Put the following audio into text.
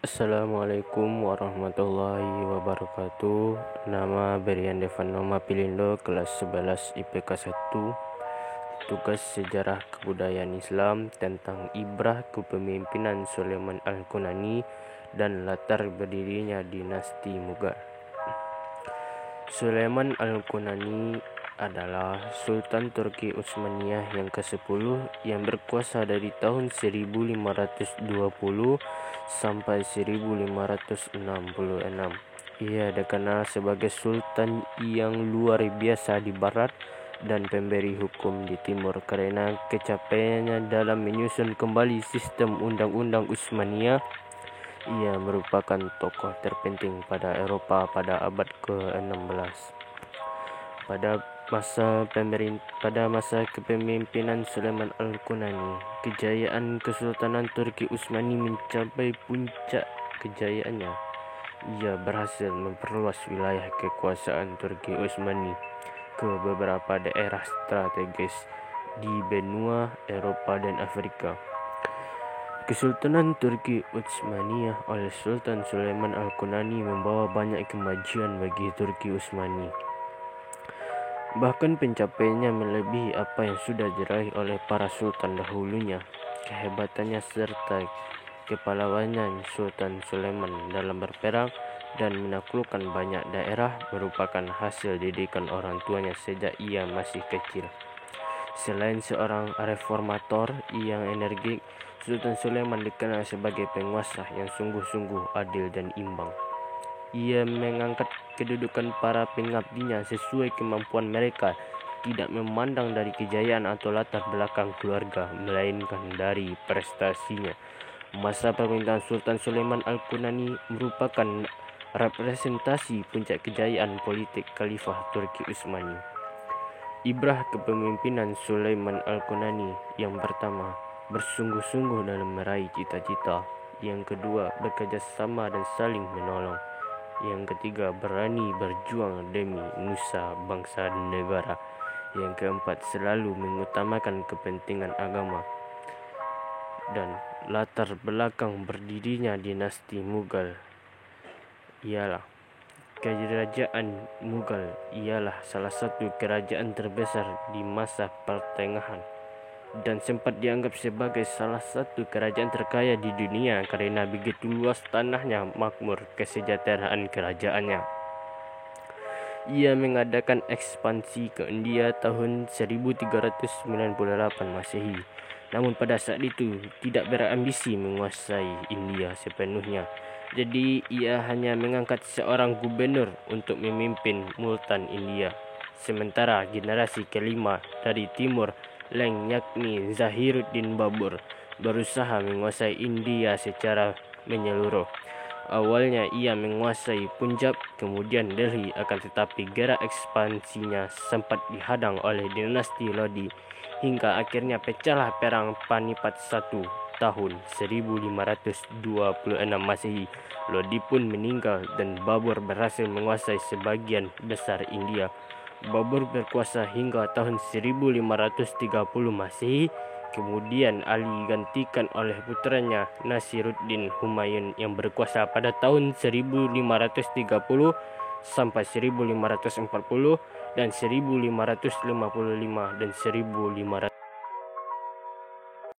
Assalamualaikum warahmatullahi wabarakatuh. Nama Berian Devanoma Pilindo, kelas 11 IPK 1. Tugas sejarah kebudayaan Islam tentang ibrah kepemimpinan Sulaiman Al-Qunani dan latar berdirinya dinasti Mughal. Sulaiman Al-Qunani adalah Sultan Turki Utsmaniyah yang ke-10 yang berkuasa dari tahun 1520 sampai 1566. Ia dikenal sebagai sultan yang luar biasa di barat dan pemberi hukum di timur karena kecapaiannya dalam menyusun kembali sistem undang-undang Utsmaniyah. Ia merupakan tokoh terpenting pada Eropa pada abad ke-16. Pada masa kepemimpinan Sulaiman Al-Qunani, kejayaan Kesultanan Turki Utsmani mencapai puncak kejayaannya. Ia berhasil memperluas wilayah kekuasaan Turki Utsmani ke beberapa daerah strategis di benua Eropa dan Afrika. Kesultanan Turki Utsmaniyah oleh Sultan Sulaiman Al-Qunani membawa banyak kemajuan bagi Turki Utsmani. Bahkan pencapaiannya melebihi apa yang sudah diraih oleh para sultan dahulunya. Kehebatannya serta kepahlawanan Sultan Sulaiman dalam berperang dan menaklukkan banyak daerah merupakan hasil didikan orang tuanya sejak ia masih kecil. Selain seorang reformator yang energik, Sultan Sulaiman dikenal sebagai penguasa yang sungguh-sungguh adil dan imbang. Ia mengangkat kedudukan para pengabdinya sesuai kemampuan mereka, tidak memandang dari kejayaan atau latar belakang keluarga, melainkan dari prestasinya. Masa pemerintahan Sultan Sulaiman Al-Qunani merupakan representasi puncak kejayaan politik Khalifah Turki Utsmani. Ibrah kepemimpinan Sulaiman Al-Qunani: yang pertama, bersungguh-sungguh dalam meraih cita-cita. Yang kedua, bekerja sama dan saling menolong. Yang ketiga, berani berjuang demi nusa bangsa dan negara. Yang keempat, selalu mengutamakan kepentingan agama. Dan latar belakang berdirinya dinasti Mughal ialah kerajaan Mughal ialah salah satu kerajaan terbesar di masa pertengahan dan sempat dianggap sebagai salah satu kerajaan terkaya di dunia karena begitu luas tanahnya, makmur, kesejahteraan kerajaannya. Ia mengadakan ekspansi ke India tahun 1398 Masehi. Namun pada saat itu tidak berambisi menguasai India sepenuhnya. Jadi ia hanya mengangkat seorang gubernur untuk memimpin Multan India. Sementara generasi kelima dari timur Leng, yakni Zahiruddin Babur, berusaha menguasai India secara menyeluruh. Awalnya ia menguasai Punjab, kemudian Delhi, akan tetapi gerak ekspansinya sempat dihadang oleh dinasti Lodi hingga akhirnya pecahlah perang Panipat I tahun 1526 Masehi. Lodi pun meninggal dan Babur berhasil menguasai sebagian besar India. Babur berkuasa hingga tahun 1530 Masehi. Kemudian Ali digantikan oleh putranya Nasiruddin Humayun yang berkuasa pada tahun 1530 sampai 1540 dan 1555 dan 1500